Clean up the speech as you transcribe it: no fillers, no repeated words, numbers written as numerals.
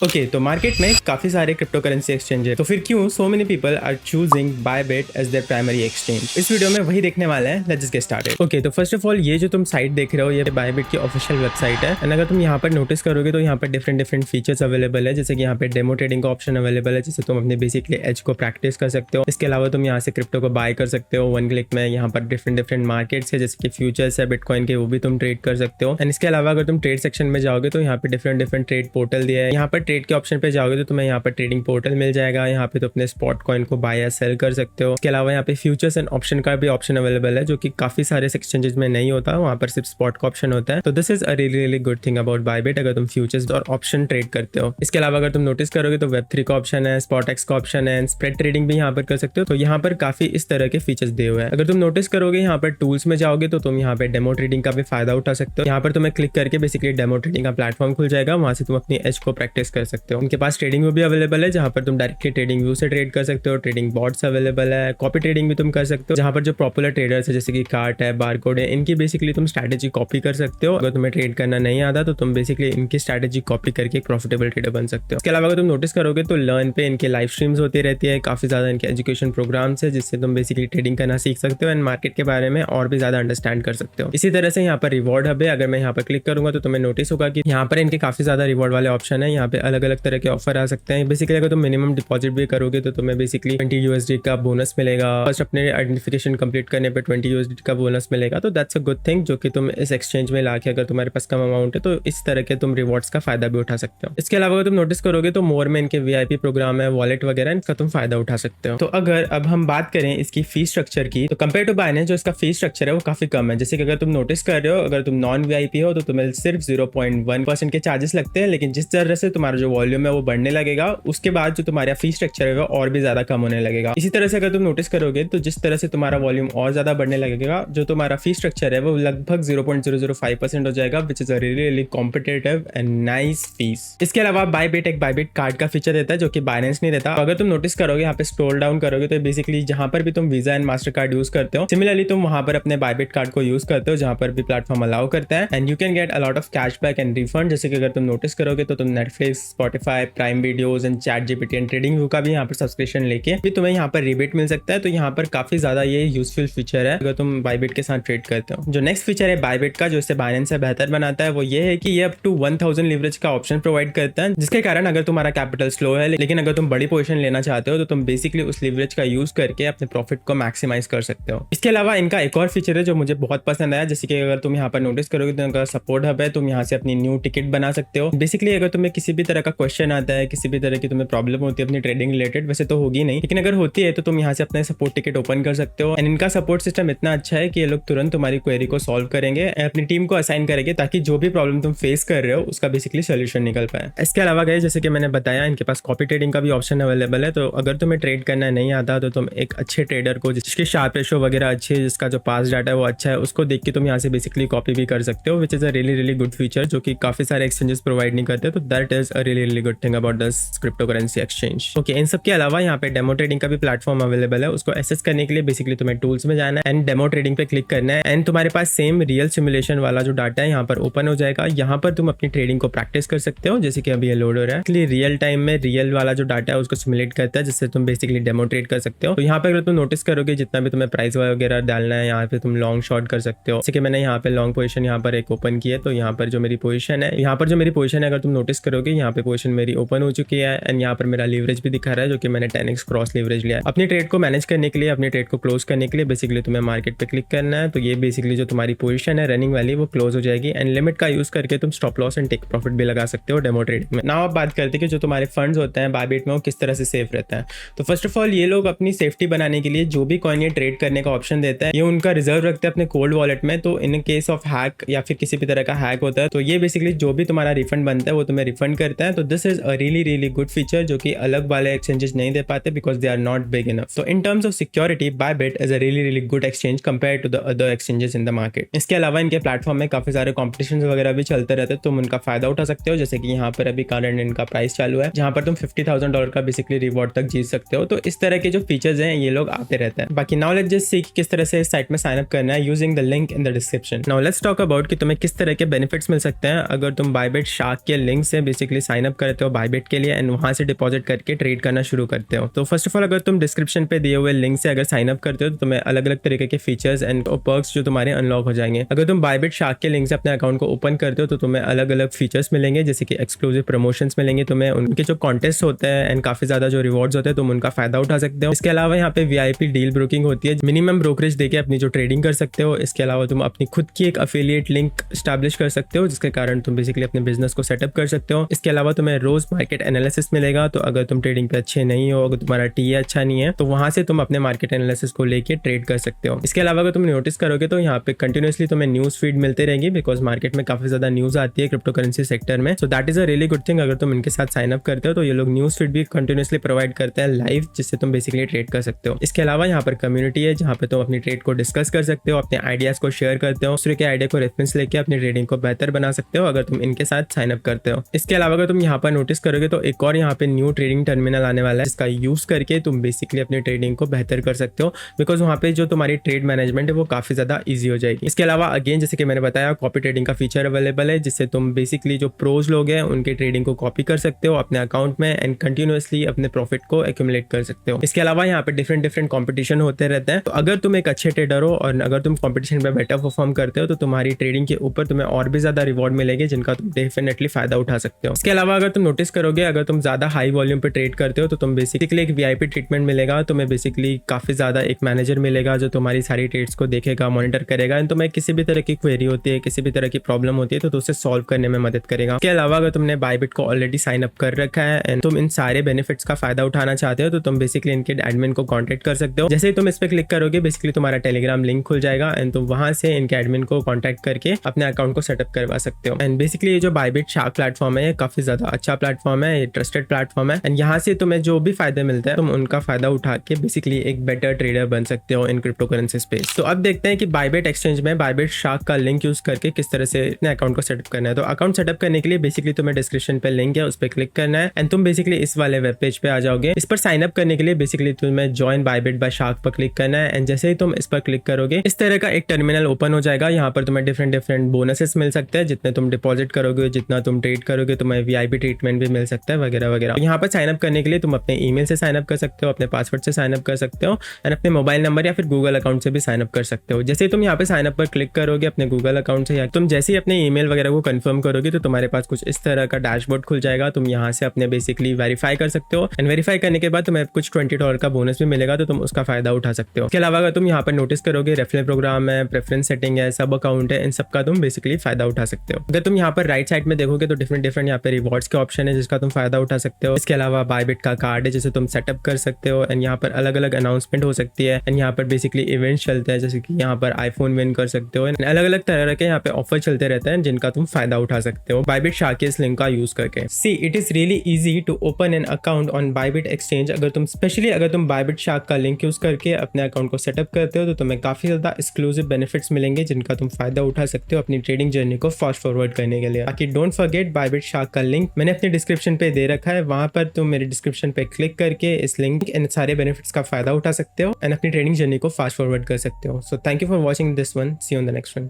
Okay तो market में काफी सारे क्रिप्टो करेंसी एक्सचेंज है, तो फिर क्यों so many people are choosing Bybit as their primary exchange. इस वीडियो में वही देखने वाले हैं। Let's get started. ओके तो फर्स्ट ऑफ ऑल ये जो तुम साइट देख रहे हो ये बायबिट की ऑफिशियल वेबसाइट है। एंड अगर तुम यहाँ पर नोटिस करोगे तो यहाँ पर डिफरेंट फीचर्स अवेलेबल है, जैसे कि यहाँ पे डेमो ट्रेडिंग का ऑप्शन अवेलेबल है, जिससे तुम अपने बेसिकली एज को प्रैक्टिस कर सकते हो। इसके अलावा तुम यहाँ से क्रिप्टो को बाय कर सकते हो वन क्लिक में। यहाँ पर डिफरेंट मार्केट्स है, जैसे कि फ्यूचर्स है बिटकॉइन के, वो भी तुम ट्रेड कर सकते हो। एंड इसके अलावा अगर तुम ट्रेड सेक्शन में जाओगे तो यहाँ पे डिफरेंट ट्रेड पोर्टल दिया है। यहाँ पर ट्रेड के ऑप्शन पे जाओगे तो तुम्हें यहाँ पर ट्रेडिंग पोर्टल मिल जाएगा। यहाँ पे तो अपने स्पॉट कॉइन को बाय या सेल कर सकते हो। इसके अलावा यहाँ पे फ्यूचर्स एंड ऑप्शन का भी ऑप्शन अवेलेबल है, जो कि काफी सारे एक्सचेंजेस में नहीं होता, वहाँ पर सिर्फ स्पॉट का ऑप्शन होता है। तो this is a really good thing about Bybit अगर तुम फ्यूचर्स और ऑप्शन ट्रेड करते हो। इसके अलावा अगर तुम नोटिस करोगे तो वेब3 का ऑप्शन है, स्पॉट एक्स का ऑप्शन है, स्प्रेड ट्रेडिंग भी यहाँ पर कर सकते हो। तो यहाँ पर काफी इस तरह के फीचर्स दिए हुए हैं। अगर तुम नोटिस करोगे यहाँ पर टूल्स में जाओगे तो तुम यहाँ पे डेमो ट्रेडिंग का भी फायदा उठा सकते हो। यहाँ पर तुम्हें क्लिक करके बेसिकली डेमो ट्रेडिंग का प्लेटफॉर्म खुल जाएगा, वहां से तुम अपनी एज को प्रैक्टिस कर सकते हो। उनके पास ट्रेडिंग व्यू भी अवेलेबल है, जहां पर तुम डायरेक्टली ट्रेडिंग व्यू से ट्रेड कर सकते हो। ट्रेडिंग बॉट्स अवेलेबल है, कॉपी ट्रेडिंग भी तुम कर सकते हो, जहां पर जो पॉपुलर ट्रेडर्स है जैसे कि कार्ट है, बारकोड है, इनकी बेसिकली तुम स्ट्रैटेजी कॉपी कर सकते हो। अगर तुम्हें ट्रेड करना नहीं आता तो तुम बेसिकली इनकी स्ट्रैटेजी कॉपी करके एक प्रॉफिटेबल ट्रेडर बन सकते हो। इसके अलावा अगर तुम नोटिस करोगे तो लर्न पे इनके लाइव स्ट्रीम्स होती रहती है, काफी ज्यादा इनके एजुकेशन प्रोग्राम्स है, जिससे तुम बेसिकली ट्रेडिंग करना सीख सकते हो एंड मार्केट के बारे में और भी ज्यादा अंडरस्टैंड कर सकते हो। इसी तरह से यहाँ पर रिवॉर्ड हब है। अगर मैं यहाँ पर क्लिक करूंगा तो तुम्हें नोटिस होगा कि यहाँ पर इनके काफी ज्यादा रिवॉर्ड वाले ऑप्शन है। यहाँ पे अलग अलग तरह के ऑफर आ सकते हैं। बेसिकली अगर तुम मिनिमम डिपॉजिट भी करोगे तो तुम्हें बेसिकली 20 USD का बोनस मिलेगा। फर्स्ट अपने आइडेंटिफिकेशन कंप्लीट करने पे 20 USD का बोनस मिलेगा। तो दैट्स अ गुड थिंग, जो कि तुम इस एक्सचेंज में लाके अगर तुम्हारे पास कम अमाउंट है तो इस तरह के तुम रिवॉर्ड्स का फायदा भी उठा सकते हो। इसके अलावा अगर तुम नोटिस करोगे तो मोर में इनके VIP प्रोग्राम है, वॉलेट वगैरह, इनका तुम फायदा उठा सकते हो। तो अगर अब हम बात करें इसकी फीस स्ट्रक्चर की, तो कंपेयर टू बाइनेंस जो इसका फीस स्ट्रक्चर है वो काफी कम है। जैसे कि अगर तुम नोटिस कर रहे हो, अगर तुम नॉन VIP हो तो तुम्हें सिर्फ 0.1% के चार्जेस लगते हैं, लेकिन जिस तरह से तुम्हारा जो वॉल्यूम है वो बढ़ने लगेगा उसके बाद जो तुम्हारा फीस स्ट्रक्चर है वो और भी ज्यादा कम होने लगेगा। इसी तरह से अगर तुम नोटिस करोगे तो जिस तरह से तुम्हारा वॉल्यूम और ज्यादा बढ़ने लगेगा, जो तुम्हारा फीस स्ट्रक्चर है वो लगभग 0.005% हो जाएगा, विच is a really competitive and nice fees. इसके अलावा बायबिट एक बायबिट कार्ड का फीचर देता है, जो कि बाइनेंस नहीं देता। तो अगर तुम नोटिस करोगे यहाँ पे स्क्रॉल डाउन करोगे तो बेसिकली जहां पर भी तुम visa and master card use करते हो, सिमिलरली तुम वहां पर अपने बायबिट कार्ड को यूज करते हो, जहां पर भी प्लेटफॉर्म अलाउ करता है। And you can get a lot of cashback and refund. जैसे कि अगर तुम नोटिस करोगे तो तुम Netflix, Spotify, prime videos and ChatGPT and trading view का भी यहाँ पर सब्सक्रिप्शन लेके भी तुम्हें यहाँ पर रिबेट मिल सकता है। तो यहाँ पर काफी ज्यादा ये यूजफुल फीचर है अगर तुम बायबिट के साथ ट्रेड करते हो। जो नेक्स्ट फीचर है बायबिट का, जो इससे बाइनेंस से बेहतर बनाता है, वो ये है कि ये अप टू 1000 लीवरेज का ऑप्शन प्रोवाइड करता है, जिसके कारण अगर तुम्हारा कैपिटल स्लो है लेकिन अगर तुम बड़ी पोजीशन लेना चाहते हो तो तुम बेसिकली उस लीवरेज का यूज करके अपने प्रॉफिट को मैक्सिमाइज कर सकते हो। इसके अलावा इनका एक और फीचर है जो मुझे बहुत पसंद आया, जैसे कि अगर तुम यहाँ पर नोटिस करोगे तो इनका सपोर्ट हब है, तुम यहाँ से अपनी न्यू टिकट बना सकते हो। बेसिकली अगर तुम्हें किसी भी तरह का क्वेश्चन आता है, किसी भी तरह की तुम्हें प्रॉब्लम होती है अपनी ट्रेडिंग रिलेटेड, वैसे तो होगी नहीं, लेकिन अगर होती है तो तुम यहाँ से अपना सपोर्ट टिकट ओपन कर सकते हो। एंड इनका सपोर्ट सिस्टम इतना अच्छा है कि ये लोग तुरंत तुम्हारी क्वेरी को सॉल्व करेंगे, अपनी टीम को असाइन करेंगे, ताकि जो भी प्रॉब्लम तुम फेस कर रहे हो उसका बेसिकली सोल्यूशन निकल पाए। इसके अलावा गए जैसे कि मैंने बताया, इनके पास कॉपी ट्रेडिंग का भी ऑप्शन अवेलेबल है। तो अगर तुम्हें ट्रेड करना नहीं आता तो तुम एक अच्छे ट्रेडर को, जिसकी शार्प रेशो वगैरह अच्छी है, जिसका जो पास डाटा है वो अच्छा है, उसको देख के तुम यहाँ से बेसिकली कॉपी भी कर सकते हो, which is a really good feature, जो कि काफी सारे एक्सचेंजेस प्रोवाइड नहीं करते। तो that is a really good thing about this crypto currency exchange. Okay, इन सब के अलावा यहाँ पे डेमो ट्रेडिंग का भी प्लेटफॉर्म अवेलेबल है। उसको एक्सेस करने के लिए बेसिकली तुम्हें टूल्स में जाना है एंड डेमो ट्रेडिंग पे क्लिक करना है, एंड तुम्हारे पास सेम रियल सिमुलेशन वाला जो डाटा है यहाँ पर ओपन हो जाएगा। यहाँ पर तुम अपनी ट्रेडिंग को प्रैक्टिस कर सकते हो, जैसे कि अभी ये लोड हो रहा है। रियल टाइम में रियल वाला जो डाटा है उसको सिमुलेट करता है, जिससे तुम बेसिकली डेमो ट्रेड कर सकते हो। तो यहाँ पर अगर तुम नोटिस करोगे जितना भी तुम्हें प्राइस वगैरह डालना है, यहाँ पे तुम लॉन्ग शॉर्ट कर सकते हो। जैसे कि मैंने यहाँ पे लॉन्ग पोजीशन यहाँ पर एक ओपन की है, तो यहाँ पर जो मेरी पोजीशन है, अगर तुम नोटिस करोगे यहाँ पे पोजीशन मेरी ओपन हो चुकी है एंड यहाँ पर मेरा लीवरेज भी दिखा रहा है, जो कि मैंने 10x क्रॉस लीवरेज लिया है। अपनी ट्रेड को मैनेज करने के लिए, अपनी ट्रेड को क्लोज करने के लिए बेसिकली तुम्हें मार्केट पे क्लिक करना है। तो ये बेसिकली जो तुम्हारी पोजीशन है रनिंग वाली वो क्लोज हो जाएगी, एंड लिमिट का यूज करके तुम stop loss and take profit भी लगा सकते हो डेमो ट्रेडिंग में। नाउ अब बात करते हैं कि जो तुम्हारे फंड्स होते हैं बायबिट में वो किस तरह से सेफ रहता है। तो फर्स्ट ऑफ ऑल ये लोग अपनी सेफ्टी बनाने के लिए जो भी कॉइन ये ट्रेड करने का ऑप्शन देता है, ये उनका रिजर्व रखते हैं अपने कोल्ड वॉलेट में। तो इन केस ऑफ हैक या फिर किसी भी तरह का हैक होता है तो ये बेसिकली जो भी तुम्हारा रिफंड बनता है वो तुम्हें रिफंड करता है। तो this is a really good feature, जो कि अलग वाले एक्सचेंजेस नहीं दे पाते, because they are not big enough. So in terms of security, Bybit is a really good exchange compared to the other exchanges in the market. इसके अलावा इनके प्लेटफॉर्म में काफी सारे कॉम्पिटिशन वगैरह भी चलते रहते हैं, तुम उनका फायदा उठा सकते हो। जैसे कि यहाँ पर अभी करंट इनका प्राइस चालू है, जहाँ पर तुम $50,000 का बेसिकली रिवॉर्ड तक जीत सकते हो। तो इस तरह के जो फीचर्स हैं ये लोग आते रहते हैं। बाकी नाउ लेट्स जस्ट सी किस तरह से इस साइट में साइन अप करना है using the link in the description. Now let's talk about कि तुम्हें किस तरह के बेनिफिट्स मिल सकते हैं अगर तुम बायबिट शार्क के लिंक से बेसिकली साइन अप करते हो बायबिट के लिए एंड वहां से डिपॉजिट करके ट्रेड करना शुरू करते हो। तो फर्स्ट ऑफ ऑल अगर तुम डिस्क्रिप्शन पे दिए हुए लिंक से अगर साइन अप करते हो तो तुम्हें अलग अलग तरीके के फीचर्स एंड पर्क्स जो तुम्हारे अनलॉक हो जाएंगे। अगर तुम बायबिट शार्क के लिंक से अपने अकाउंट को ओपन करते हो तो तुम्हें अलग अलग फीचर्स मिलेंगे, जैसे कि एक्सक्लूसिव प्रमोशंस मिलेंगे तुम्हें, उनके जो कॉन्टेस्ट होते हैं एंड काफी ज्यादा जो रिवॉर्ड्स होते हैं तुम उनका फायदा उठा सकते हो। इसके अलावा यहाँ पे वीआईपी डील ब्रोकिंग होती है, मिनिमम ब्रोकरेज देके अपनी जो ट्रेडिंग कर सकते हो। इसके अलावा तुम अपनी खुद की एक अफिलिएट लिंक स्टैब्लिश कर सकते हो जिसके कारण तुम बेसिकली अपने बिजनेस को सेटअप कर सकते हो। इसके अलावा तुम्हें रोज मार्केट एनालिसिस मिलेगा, तो अगर तुम ट्रेडिंग पे अच्छे नहीं हो, अगर तुम्हारा टीए अच्छा नहीं है, तो वहां से तुम अपने मार्केट एनालिसिस को लेके ट्रेड कर सकते हो। इसके अलावा अगर तुम नोटिस करोगे तो यहाँ पे कंटिन्यूसली तुम्हें न्यूज फीड मिलते रहेंगी, बिकॉज मार्केट में काफी ज्यादा न्यूज आती है क्रिप्टो करेंसी सेक्टर में। So that is a really good thing. अगर तुम इनके साथ साइन अप करते हो तो ये लोग न्यूज फीड भी कंटिन्यूसली प्रोवाइड करते हैं लाइव, जिससे तुम बेसिकली ट्रेड कर सकते हो। इसके अलावा यहाँ पर कम्युनिटी है जहाँ पे तुम अपनी ट्रेड को डिस्कस कर सकते हो, अपने आइडियाज को शेयर करते हो, दूसरे के आइडिया को रेफरेंस लेके अपनी ट्रेडिंग को बेहतर बना सकते हो अगर तुम इनके साथ साइन अप करते हो। इसके अलावा अगर तुम यहाँ पर नोटिस करोगे तो एक और यहाँ पे न्यू ट्रेडिंग टर्मिनल आने वाला है, जिसका यूज करके तुम बेसिकली अपनी ट्रेडिंग को बेहतर कर सकते हो, बिकॉज वहाँ पे जो तुम्हारी ट्रेड मैनेजमेंट है वो काफी ज्यादा ईजी हो जाएगी। इसके अलावा अगेन जैसे कि मैंने बताया, कॉपी ट्रेडिंग का फीचर अवेलेबल है, जिससे तुम बेसिकली जो प्रोज लोग हैं उनके ट्रेडिंग को कॉपी कर सकते हो अपने अकाउंट में एंड कंटिन्यूअसली अपने प्रॉफिट को एक्यूमुलेट कर सकते हो। इसके अलावा यहाँ पे डिफरेंट कंपटीशन होते रहते हैं, तो अगर तुम एक अच्छे ट्रेडर हो और अगर तुम कंपटीशन में बेटर परफॉर्म करते हो तो तुम्हारी ट्रेडिंग के ऊपर तुम्हें और भी ज्यादा रिवॉर्ड मिलेंगे, जिनका तुम डेफिनेटली फायदा उठा सकते हो। इसके अलावा अगर तुम नोटिस करोगे, अगर तुम ज्यादा हाई वॉल्यूम पे ट्रेड करते हो तो तुम बेसिकली एक वीआईपी ट्रीटमेंट मिलेगा। तुम्हें बेसिकली काफी ज्यादा एक मैनेजर मिलेगा जो तुम्हारी सारी ट्रेड्स को देखेगा, मॉनिटर करेगा एंड तुम्हें किसी भी तरह की क्वेरी होती है, किसी भी तरह की प्रॉब्लम होती है तो उसे सॉल्व करने में मदद करेगा। इसके अलावा अगर तुमने बायबिट को ऑलरेडी साइन अप कर रखा है एंड तुम इन सारे बेनिफिट्स का फायदा उठाना चाहते हो तो तुम बेसिकली इनके एडमिन को कॉन्टेक्ट कर सकते हो। जैसे ही तुम इस पे क्लिक करोगे बेसिकली तुम्हारा टेलीग्राम लिंक खुल जाएगा एंड तुम वहां से इनके एडमिन को कॉन्टेक्ट करके अपने अकाउंट को सेटअप करवा सकते हो। एंड बेसिकली ये जो बायबिट शार्क प्लेटफॉर्म है ये काफी ज्यादा अच्छा प्लेटफॉर्म है, ये ट्रस्टेड प्लेटफॉर्म है एंड यहाँ से तुम्हें जो भी फायदे मिलते हैं तुम उनका फायदा उठा के बेसिकली एक बेटर ट्रेडर बन सकते हो इन क्रिप्टो करेंसी स्पेस। तो अब देखते हैं कि बायबिट एक्सचेंज में बायबिट शार्क का लिंक यूज करके किस तरह से अपने अकाउंट को सेटअप करना है। तो अकाउंट सेटअप करने के लिए बेसिकली तुम्हें डिस्क्रिप्शन पे लिंक है, उस पर क्लिक करना है एंड तुम बेसिकली इस वाले वेब पेज पे आ जाओगे। इस पर साइन अप करने के लिए बेसिकली तुम्हें ज्वाइन बायबिट बाय शार्क पर क्लिक करना है एंड जैसे ही तुम इस पर क्लिक करोगे इस तरह का एक टर्मिनल ओपन हो जाएगा। यहाँ पर तुम्हें डिफरेंट बोनसेस मिल सकते हैं, जितने तुम डिपॉजिट करोगे, जितना तुम ट्रेड करोगे, तुम्हें वीआईपी ट्रीटमेंट भी मिल सकता है वगैरह वगैरह। यहाँ पर साइन अप करने के लिए तुम अपने ईमेल से साइन अप कर सकते हो, अपने पासवर्ड से साइन अप कर सकते हो एंड अपने मोबाइल नंबर या फिर गूगल अकाउंट से भी साइन अप कर सकते हो। जैसे तुम यहाँ पे साइन अप पर क्लिक करोगे अपने गूगल अकाउंट से, या तुम जैसे ही अपने ईमेल वगैरह को कंफर्म करोगे तो तुम्हारे पास कुछ इस तरह का डैशबोर्ड खुल जाएगा। तुम यहाँ से अपने बेसिकली वेरीफाई कर सकते हो एंड वेरीफाई करने के बाद तुम्हें कुछ $20 का बोनस भी मिलेगा, तो तुम उसका फायदा उठा सकते हो। इसके अलावा अगर तुम यहाँ पर नोटिस करोगे रेफरल प्रोग्राम है, प्रेफरेंस सेटिंग है, सब अकाउंट है, इन सब का तुम बेसिकली फायदा उठा सकते हो। अगर तुम यहाँ पर राइट साइड में देखोगे तो डिफरेंट यहाँ पे रिवॉर्ड्स के ऑप्शन है जिसका तुम फायदा उठा सकते हो। इसके अलावा बायबिट का कार्ड है जिसे तुम सेटअप कर सकते हो एंड यहाँ पर अलग अलग अनाउंसमेंट हो सकती है एंड यहाँ पर बेसिकली इवेंट्स चलते हैं, जैसे कि यहाँ पर आईफोन विन कर सकते हो। अलग अलग तरह के यहाँ पे ऑफर चलते रहते हैं जिनका तुम फायदा उठा सकते हो बायबिट शार्क के इस लिंक का यूज करके। See it is really easy to open an account on Bybit exchange. अगर तुम बायबिट शार्क का लिंक यूज करके अपने अकाउंट को सेटअप करते हो तो तुम्हें काफी ज्यादा एक्सक्लूसिव बेनिफिट्स मिलेंगे जिनका तुम फायदा उठा सकते हो अपनी ट्रेडिंग जर्नी को फास्ट फॉरवर्ड करने के लिए। बाकी डोंट फॉरगेट बायबिट शार्क का लिंक मैंने अपने डिस्क्रिप्शन पे दे रखा है, वहां पर तुम मेरे डिस्क्रिप्शन पे क्लिक करके इस लिंक एंड सारे बेनिफिट्स का फायदा उठा सकते हो एंड अपनी ट्रेडिंग जर्नी को फास्ट फॉरवर्ड कर सकते हो। So thank you for watching this one, see you on the next one.